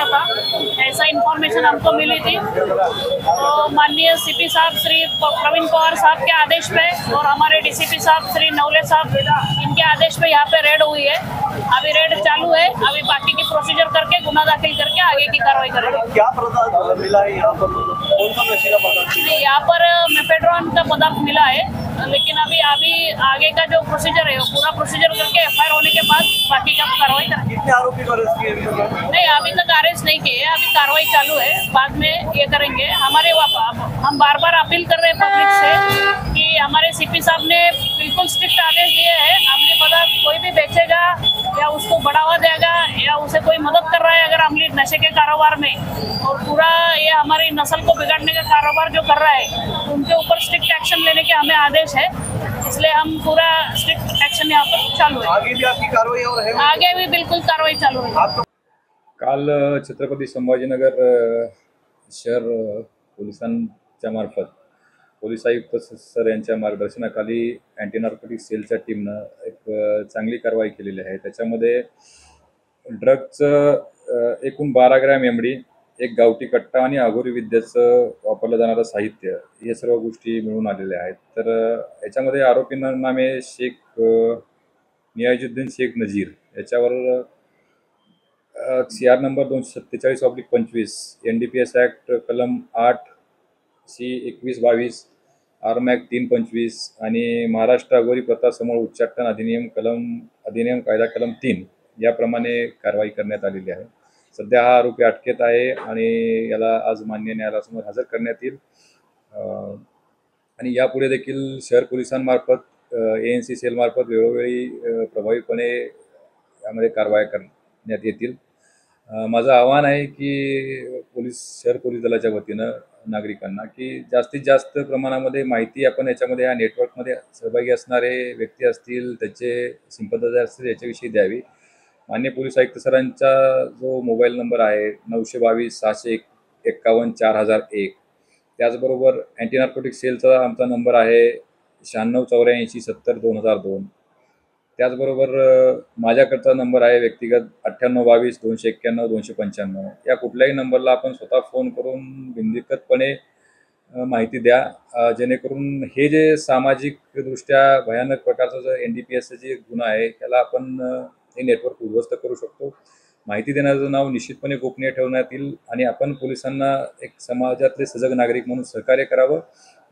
था, ऐसा इन्फॉर्मेशन हमको मिली थी। तो माननीय सीपी साहब श्री प्रवीण पवार साहब के आदेश पे और हमारे डीसीपी साहब श्री नवले साहब इनके आदेश पे यहाँ पे रेड हुई है। अभी रेड चालू है, अभी बाकी की प्रोसीजर करके गुना दाखिल करके आगे की कार्रवाई करेंगे। क्या पदार्थ मिला है यहाँ पर, कौन सा नशीला पदार्थ? यहाँ पर मेपेड्रॉन का पदार्थ मिला है, लेकिन अभी आगे का जो प्रोसीजर है वो पूरा प्रोसीजर करके एफआईआर होने के बाद बाकी का कार्रवाई करेंगे। कितने आरोपी को अरेस्ट किए? नहीं, अभी तक अरेस्ट नहीं किए, अभी कार्रवाई चालू है, बाद में ये करेंगे। हम बार बार अपील कर रहे हैं पब्लिक से कि हमारे सीपी साहब ने बिल्कुल स्ट्रिक्ट आदेश दिए हैं। अमली पदार्थ कोई भी बेचेगा या उसको बढ़ावा देगा या उसे कोई मदद कर रहा है अगर अमली नशे के कारोबार में, और पूरा ये हमारी नस्ल को बिगाड़ने का कारोबार जो कर रहा है, उनके ऊपर स्ट्रिक्ट एक्शन लेने के हमें आदेश है। इसलिए हम पूरा स्ट्रिक्ट एक्शन यहाँ पर चालू है। आगे भी आपकी कार्रवाई और है? आगे भी बिल्कुल कार्रवाई चालू है। काल छत्रपती संभाजीनगर शहर पोलिसांच्या मार्फत पोलीस आयुक्त सर यांच्या मार्गदर्शनाखाली अँटी नार्कोटिक सेलच्या टीमनं एक चांगली कारवाई केलेली आहे। त्याच्यामध्ये ड्रगचं एकूण 12 ग्रॅम एमडी, एक गावठी कट्टा आणि अघोरी विद्येचं वापरलं जाणारं साहित्य, हे सर्व गोष्टी मिळून आलेल्या आहेत। तर याच्यामध्ये आरोपींना नामे शेख नियाजुद्दीन शेख नजीर, याच्यावर CR नंबर 247/25, NDPS ॲक्ट कलम 8C2122, RMAC 325 आणि महाराष्ट्र अघोरी प्रथा समूळ उच्चाटन अधिनियम कायदा कलम 3 याप्रमाणे कारवाई करण्यात आलेली आहे। सध्या हा आरोपी अटकेत आहे आणि याला आज मान्य न्यायालयासमोर हजर करण्यात येईल आणि यापुढे देखील शहर पोलिसांमार्फत ANC सेलमार्फत वेळोवेळी प्रभावीपणे यामध्ये कारवाई करण्यात येतील। माझं आव्हान आहे की शहर पोलीस दलाच्या वतीनं नागरिकांना की जास्तीत जास्त प्रमाणामध्ये माहिती आपण याच्यामध्ये या नेटवर्कमध्ये सहभागी असणारे व्यक्ती असतील, त्याचे सिंपथायझर असतील, याच्याविषयी द्यावी। माननीय पोलीस आयुक्त सरांचा जो मोबाईल नंबर आहे 922-651-4001, त्याचबरोबर अँटी नार्कोटिक सेलचा आमचा नंबर आहे 968470-2002, त्याचबरोबर माझ्याकडचा नंबर आहे व्यक्तिगत 9822-291-295। या कुठल्याही नंबरला आपण स्वतः फोन करून बिनदिक्कतपणे माहिती द्या, जेणेकरून हे जे सामाजिकदृष्ट्या भयानक प्रकारचं जो NDPSचं जे गुन्हा आहे त्याला आपण हे नेटवर्क उद्ध्वस्त करू शकतो। माहिती देणाऱ्याचं नाव निश्चितपणे गोपनीय ठेवण्यात येईल आणि आपण पोलिसांना एक समाजातले सजग नागरिक म्हणून सहकार्य करावं,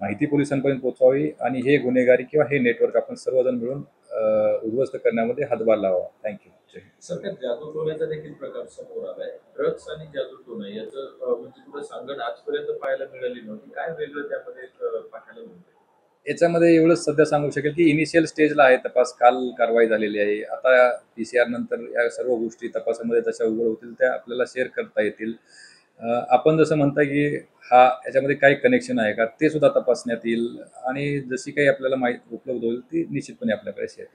माहिती पोलिसांपर्यंत पोहोचवावी आणि हे गुन्हेगारी किंवा हे नेटवर्क आपण सर्वजण मिळून उद्ध्वस्त करण्यामध्ये हातभार लावावा। थँक्यू। सध्या जादूटोण्याचा देखील प्रकार समोर आलाय। ड्रग्स आणि जादूटोणा याचं म्हणजे कुठं सांगड आजपर्यंत पाहायला मिळाली नव्हती, काय वेगळं त्यामध्ये पाहायला मिळतं? याच्यामध्ये एवढंच सध्या सांगू शकेल की इनिशियल स्टेजला आहे तपास, काल कारवाई झालेली आहे। आता PCR नंतर या सर्व गोष्टी तपासामध्ये जशा उघड होतील त्या आपल्याला शेअर करता येतील। आपण जसं म्हणता की याच्यामध्ये काही कनेक्शन आहे का ते सुद्धा तपासण्यात येईल आणि जशी काही आपल्याला माहिती उपलब्ध होईल ती निश्चितपणे आपल्याकडे शेअर